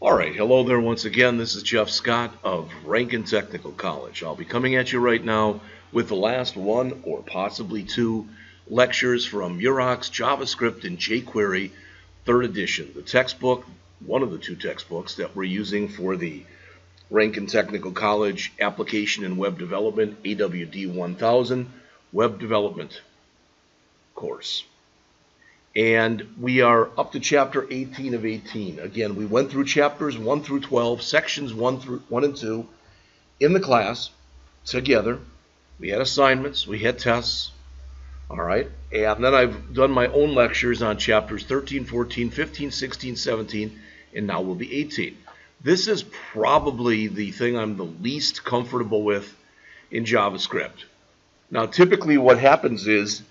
Alright, hello there once again. This is Jeff Scott of Rankin Technical College. I'll be coming at you right now with the last one or possibly two lectures from Murox JavaScript and jQuery 3rd edition. The textbook, one of the two textbooks that we're using for the Rankin Technical College Application and Web Development AWD1000 Web Development course. And we are up to Chapter 18 of 18. Again, we went through chapters 1 through 12, sections 1 and 2 in the class together. We had assignments, we had tests, all right? And then I've done my own lectures on chapters 13, 14, 15, 16, 17, and now will be 18. This is probably the thing I'm the least comfortable with in JavaScript. Now, typically what happens is,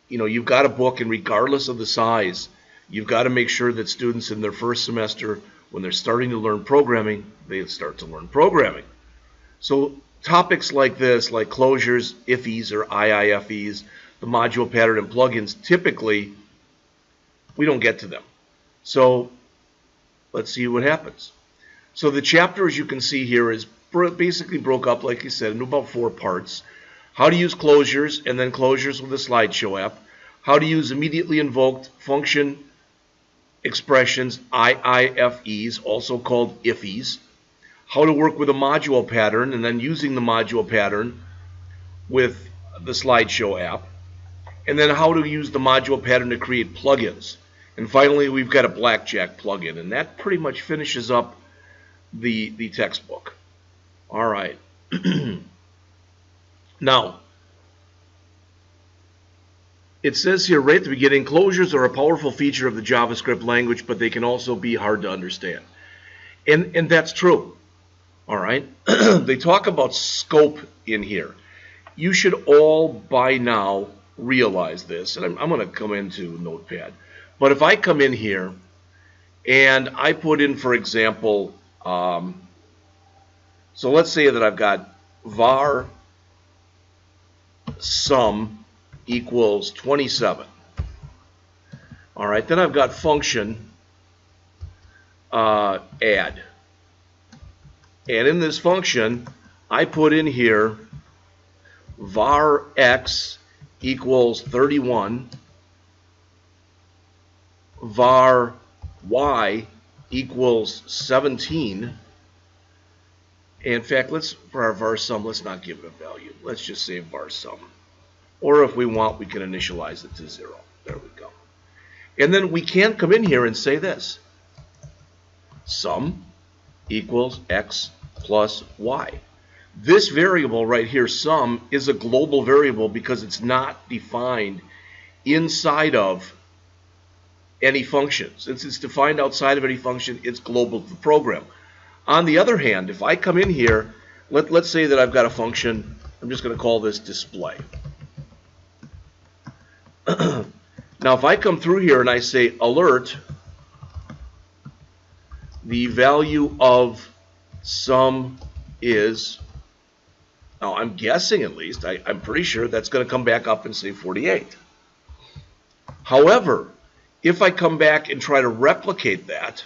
you've got a book, and regardless of the size, you've got to make sure that students in their first semester, when they're starting to learn programming, they start to learn programming. So topics like this, like closures, IFEs or IIFEs, the module pattern and plugins, typically we don't get to them. So let's see what happens. So the chapter, as you can see here, is basically broke up, like I said, into about 4 parts. How to use closures, and then closures with a slideshow app. How to use immediately invoked function expressions, IIFEs, also called IFEs. How to work with a module pattern, and then using the module pattern with the slideshow app. And then how to use the module pattern to create plugins. And finally, we've got a blackjack plugin, and that pretty much finishes up the textbook. All right. Now, it says here right at the beginning, closures are a powerful feature of the JavaScript language, but they can also be hard to understand. And that's true. All right? They talk about scope in here. You should all by now realize this. And I'm going to come into Notepad. But if I come in here and I put in, for example, so let's say that I've got var sum equals 27. All right, then I've got function add. And in this function, I put in here var x equals 31, var y equals 17. In fact, for our var sum, let's not give it a value. Let's just say var sum. Or if we want, we can initialize it to 0. There we go. And then we can come in here and say this. Sum equals x plus y. This variable right here, sum, is a global variable because it's not defined inside of any function. Since it's defined outside of any function, it's global to the program. On the other hand, if I come in here, let's say that I've got a function, I'm just going to call this display. Now, if I come through here and I say alert, the value of sum is, now I'm guessing at least, I'm pretty sure that's going to come back up and say 48. However, if I come back and try to replicate that,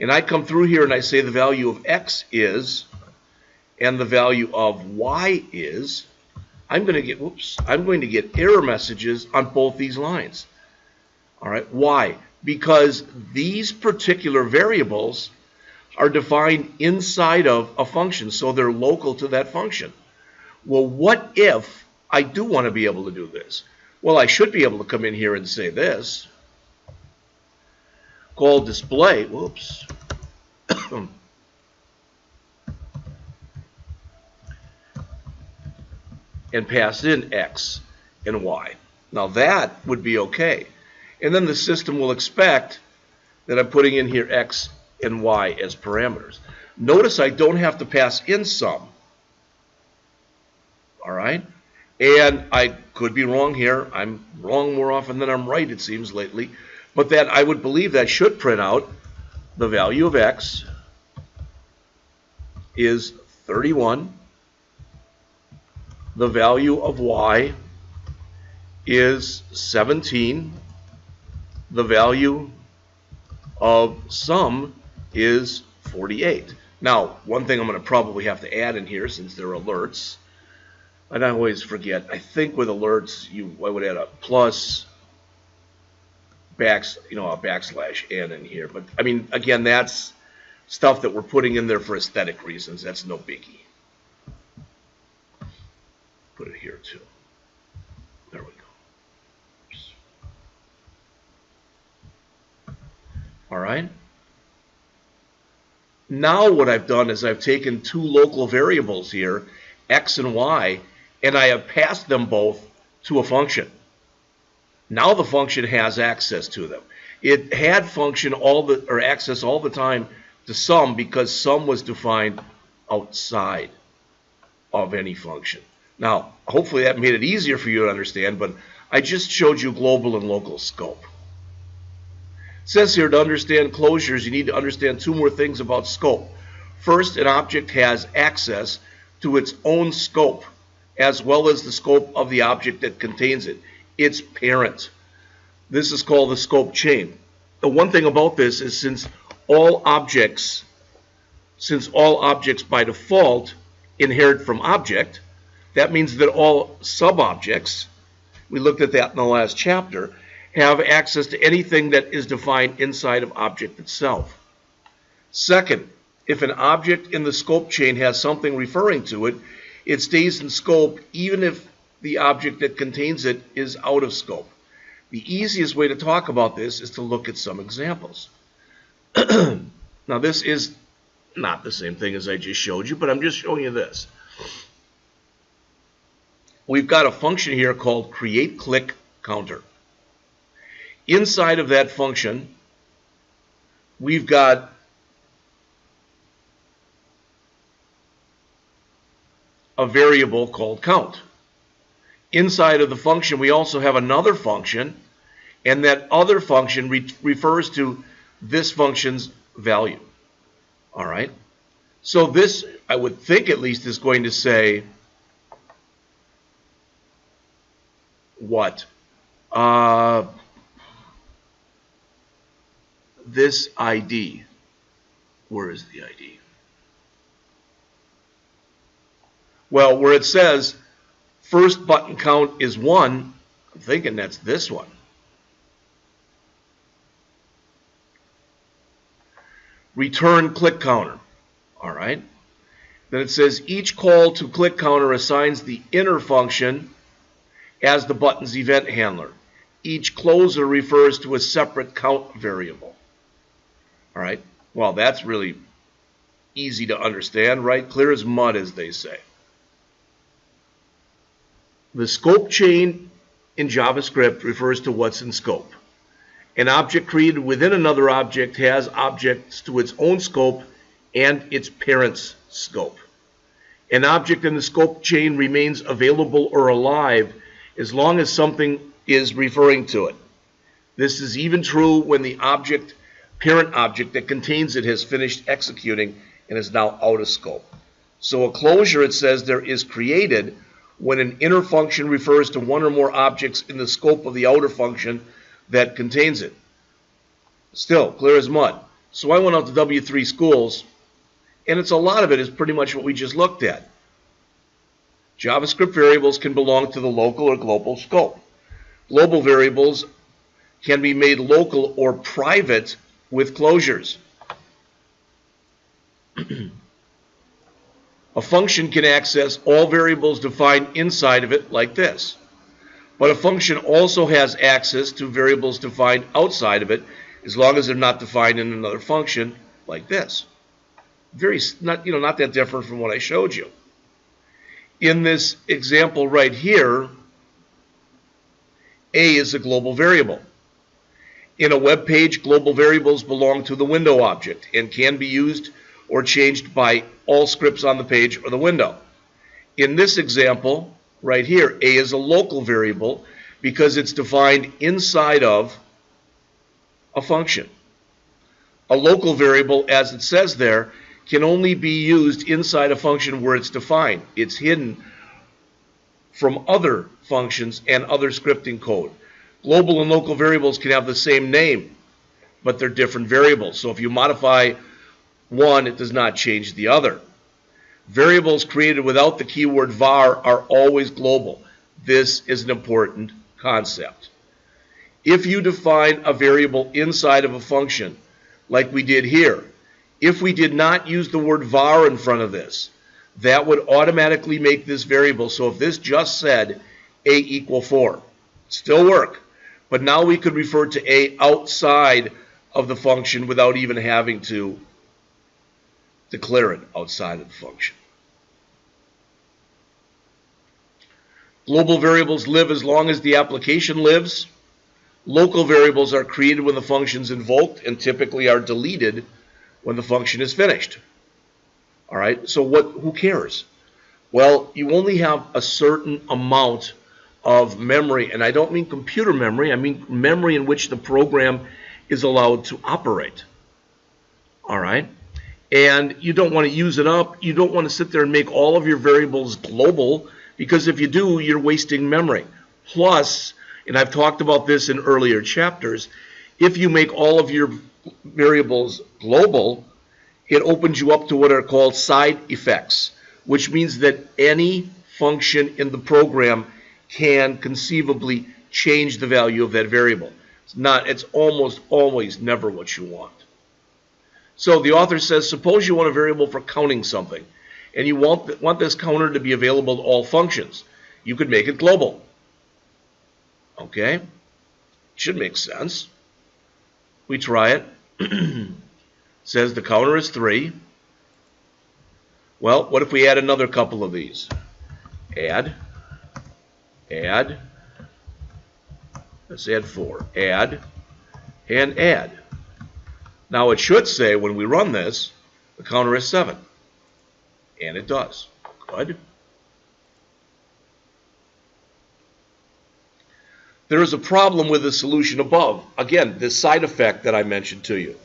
and I come through here and I say the value of x is, and the value of y is, I'm going to get error messages on both these lines. All right, why? Because these particular variables are defined inside of a function, so they're local to that function. Well, what if I do want to be able to do this? Well, I should be able to come in here and say this. Call display, whoops, and pass in x and y. Now that would be okay. And then the system will expect that I'm putting in here x and y as parameters. Notice I don't have to pass in sum. All right? And I could be wrong here. I'm wrong more often than I'm right, it seems, lately. But that I would believe that should print out the value of x is 31. The value of y is 17. The value of sum is 48. Now, one thing I'm going to probably have to add in here, since they're alerts, and I always forget, I think with alerts, I would add a plus a backslash n in here. But I mean, again, that's stuff that we're putting in there for aesthetic reasons. That's no biggie. Put it here too. There we go. All right. Now what I've done is I've taken two local variables here, x and y, and I have passed them both to a function. Now the function has access to them. It had access all the time to sum because sum was defined outside of any function. Now, hopefully that made it easier for you to understand, but I just showed you global and local scope. It says here to understand closures, you need to understand two more things about scope. First, an object has access to its own scope, as well as the scope of the object that contains it, its parent. This is called the scope chain. The one thing about this is since all objects by default inherit from object, that means that all sub-objects, we looked at that in the last chapter, have access to anything that is defined inside of object itself. Second, if an object in the scope chain has something referring to it, it stays in scope even if the object that contains it is out of scope. The easiest way to talk about this is to look at some examples. Now this is not the same thing as I just showed you, but I'm just showing you this. We've got a function here called createClickCounter. Inside of that function, we've got a variable called count. Inside of the function, we also have another function, and that other function refers to this function's value. All right? So this, I would think at least, is going to say what? This ID. Where is the ID? Well, where it says first button count is 1, I'm thinking that's this one. Return click counter. All right. Then it says each call to click counter assigns the inner function as the button's event handler. Each closer refers to a separate count variable. All right. Well, that's really easy to understand, right? Clear as mud, as they say. The scope chain in JavaScript refers to what's in scope. An object created within another object has objects to its own scope and its parent's scope. An object in the scope chain remains available or alive as long as something is referring to it. This is even true when the parent object that contains it has finished executing and is now out of scope. So a closure, it says there, is created when an inner function refers to one or more objects in the scope of the outer function that contains it. Still, clear as mud. So I went out to W3 Schools, and a lot of it is pretty much what we just looked at. JavaScript variables can belong to the local or global scope. Global variables can be made local or private with closures. A function can access all variables defined inside of it like this. But a function also has access to variables defined outside of it as long as they're not defined in another function like this. Not that different from what I showed you. In this example right here, A is a global variable. In a web page, global variables belong to the window object and can be used or changed by all scripts on the page or the window. In this example right here, A is a local variable because it's defined inside of a function. A local variable, as it says there, can only be used inside a function where it's defined. It's hidden from other functions and other scripting code. Global and local variables can have the same name, but they're different variables. So if you modify one, it does not change the other. Variables created without the keyword var are always global. This is an important concept. If you define a variable inside of a function, like we did here, if we did not use the word var in front of this, that would automatically make this variable. So if this just said a equal 4, still work, but now we could refer to a outside of the function without even having to declare it outside of the function. Global variables live as long as the application lives. Local variables are created when the function is invoked and typically are deleted when the function is finished. All right, so who cares? Well, you only have a certain amount of memory, and I don't mean computer memory, I mean memory in which the program is allowed to operate. All right, and you don't want to use it up. You don't want to sit there and make all of your variables global, because if you do, you're wasting memory. Plus, and I've talked about this in earlier chapters, if you make all of your variables global, it opens you up to what are called side effects, which means that any function in the program can conceivably change the value of that variable. It's almost always never what you want. So the author says, suppose you want a variable for counting something, and you want this counter to be available to all functions. You could make it global. Okay? Should make sense. We try it. Says the counter is 3. Well, what if we add another couple of these? Add. Let's add 4. Add and add. Now it should say when we run this, the counter is 7. And it does. Good. There is a problem with the solution above. Again, this side effect that I mentioned to you.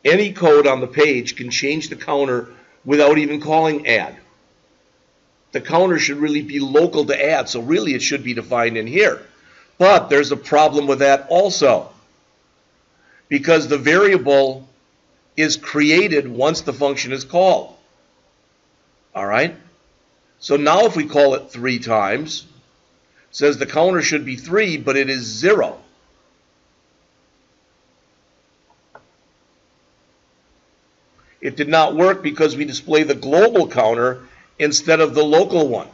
Any code on the page can change the counter without even calling add. The counter should really be local to add, so really it should be defined in here. But there's a problem with that also, because the variable is created once the function is called. All right? So now if we call it 3 times, it says the counter should be 3, but it is 0. It did not work because we display the global counter instead of the local one.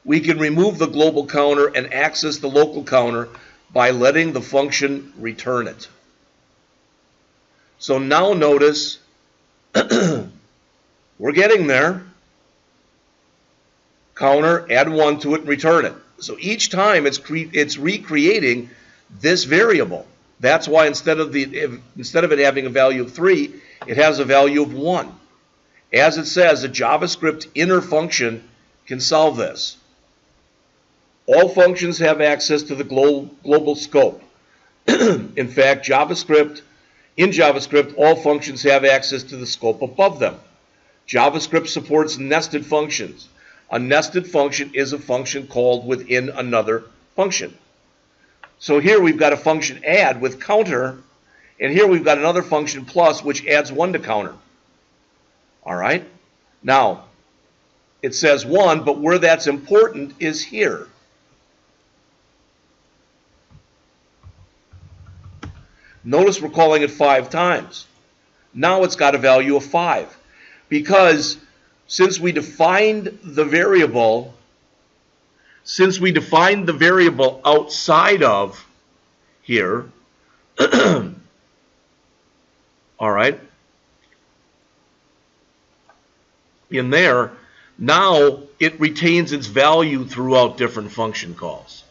We can remove the global counter and access the local counter by letting the function return it. So now notice, we're getting there. Counter, add 1 to it, and return it. So each time it's recreating this variable. That's why instead of it having a value of 3, it has a value of 1. As it says, a JavaScript inner function can solve this. All functions have access to the global scope. In fact, in JavaScript, all functions have access to the scope above them. JavaScript supports nested functions. A nested function is a function called within another function. So here we've got a function add with counter, and here we've got another function plus which adds 1 to counter. All right? Now, it says 1, but where that's important is here. Notice we're calling it 5 times. Now it's got a value of 5. Because since we defined the variable outside of here, all right, in there, now it retains its value throughout different function calls.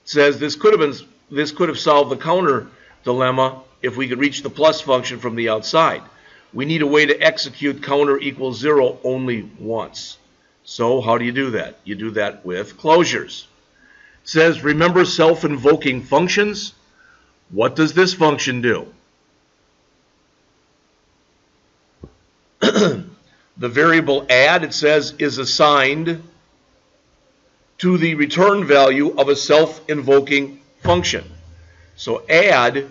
It says this could have solved the counter dilemma if we could reach the plus function from the outside. We need a way to execute counter equals 0 only once. So how do you do that? You do that with closures. It says, remember self-invoking functions? What does this function do? The variable add, it says, is assigned to the return value of a self-invoking function. So add,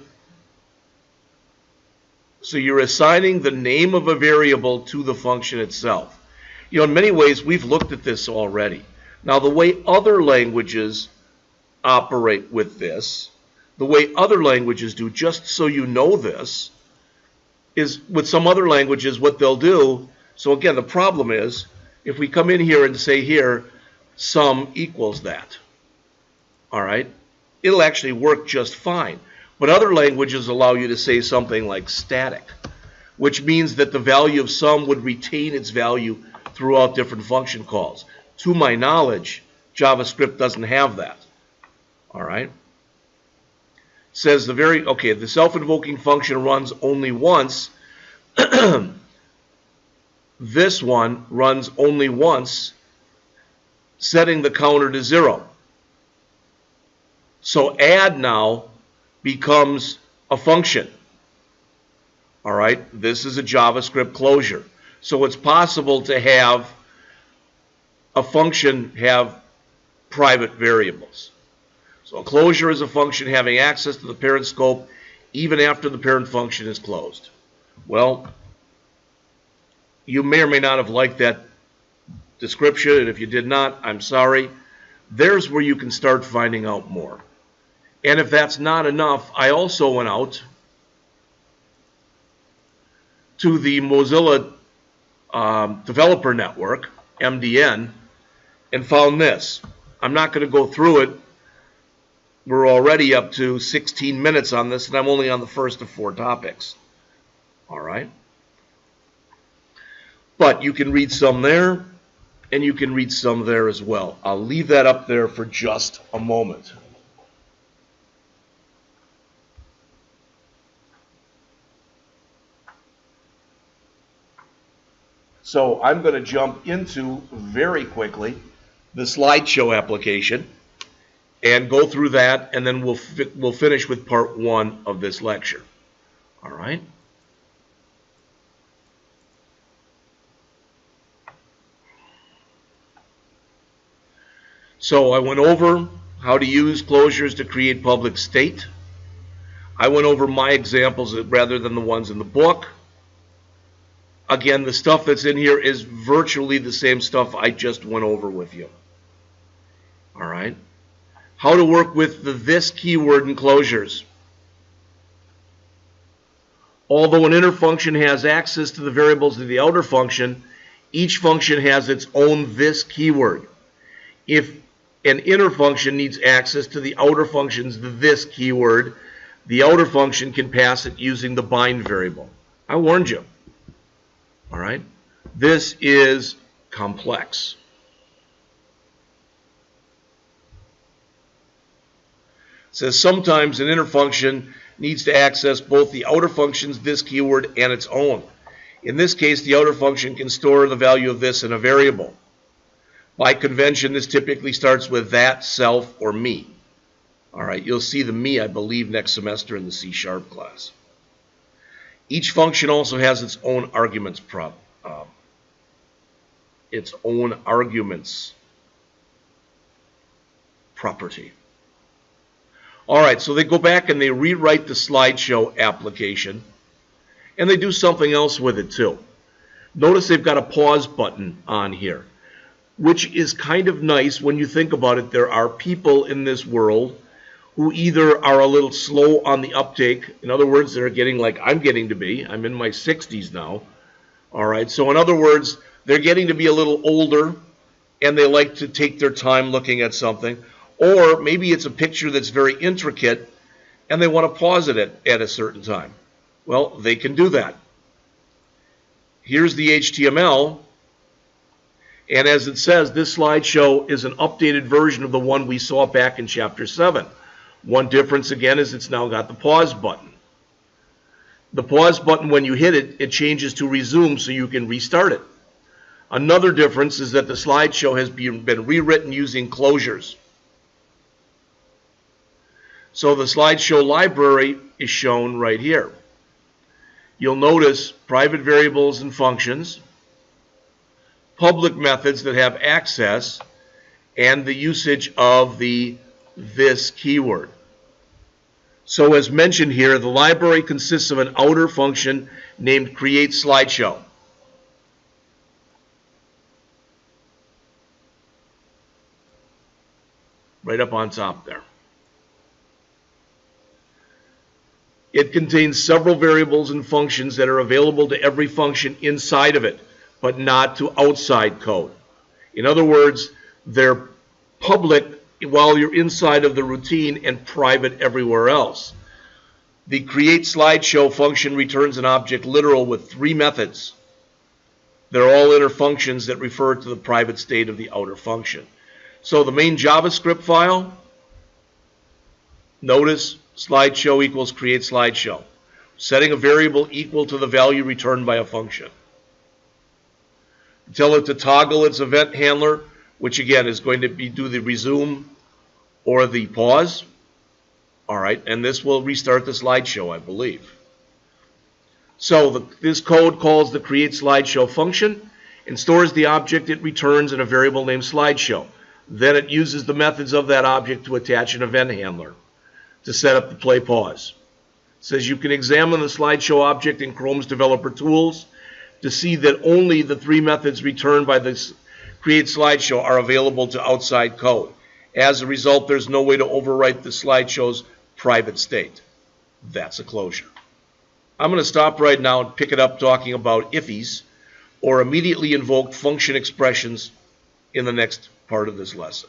so you're assigning the name of a variable to the function itself. You know, in many ways, we've looked at this already. Now, the way other languages operate with this, the way other languages do, just so you know this, is with some other languages, what they'll do. So again, the problem is, if we come in here and say here, sum equals that, all right, it'll actually work just fine. But other languages allow you to say something like static, which means that the value of sum would retain its value throughout different function calls. To my knowledge, JavaScript doesn't have that. All right. It says the self-invoking function runs only once. This one runs only once, setting the counter to 0. So add now becomes a function. All right, this is a JavaScript closure. So it's possible to have a function have private variables. So a closure is a function having access to the parent scope even after the parent function is closed. Well, you may or may not have liked that description, and if you did not, I'm sorry. There's where you can start finding out more. And if that's not enough, I also went out to the Mozilla Developer Network, MDN, and found this. I'm not going to go through it. We're already up to 16 minutes on this, and I'm only on the first of 4 topics. All right? But you can read some there, and you can read some there as well. I'll leave that up there for just a moment. So I'm going to jump into, very quickly, the Slideshow application and go through that, and then we'll finish with part 1 of this lecture. All right? So I went over how to use closures to create public state. I went over my examples rather than the ones in the book. Again, the stuff that's in here is virtually the same stuff I just went over with you. All right? How to work with the this keyword in closures. Although an inner function has access to the variables of the outer function, each function has its own this keyword. If an inner function needs access to the outer function's this keyword, the outer function can pass it using the bind variable. I warned you. All right? This is complex. It says sometimes an inner function needs to access both the outer function's this keyword and its own. In this case, the outer function can store the value of this in a variable. By convention, this typically starts with that, self, or me. All right, you'll see the me, I believe, next semester in the C# class. Each function also has its own arguments property. All right, so they go back and they rewrite the Slideshow application, and they do something else with it too. Notice they've got a pause button on here, which is kind of nice when you think about it. There are people in this world who either are a little slow on the uptake. In other words, they're getting like I'm getting to be. I'm in my 60s now. All right, so in other words, they're getting to be a little older, and they like to take their time looking at something. Or maybe it's a picture that's very intricate, and they want to pause it at a certain time. Well, they can do that. Here's the HTML. And as it says, this slideshow is an updated version of the one we saw back in Chapter 7. One difference, again, is it's now got the pause button. The pause button, when you hit it, it changes to resume so you can restart it. Another difference is that the slideshow has been rewritten using closures. So the slideshow library is shown right here. You'll notice private variables and functions. public methods that have access and the usage of the this keyword. So as mentioned here, the library consists of an outer function named createSlideshow. Right up on top there. It contains several variables and functions that are available to every function inside of it, but not to outside code. In other words, they're public while you're inside of the routine and private everywhere else. The createSlideshow function returns an object literal with 3 methods. They're all inner functions that refer to the private state of the outer function. So the main JavaScript file, notice slideshow equals createSlideshow, setting a variable equal to the value returned by a function. Tell it to toggle its event handler, which again is going to do the resume or the pause. All right, and this will restart the slideshow, I believe. So this code calls the createSlideshow function and stores the object it returns in a variable named slideshow. Then it uses the methods of that object to attach an event handler to set up the play pause. It says you can examine the slideshow object in Chrome's developer tools to see that only the 3 methods returned by this createSlideshow are available to outside code. As a result, there's no way to overwrite the slideshow's private state. That's a closure. I'm going to stop right now and pick it up talking about ifs, or immediately invoked function expressions, in the next part of this lesson.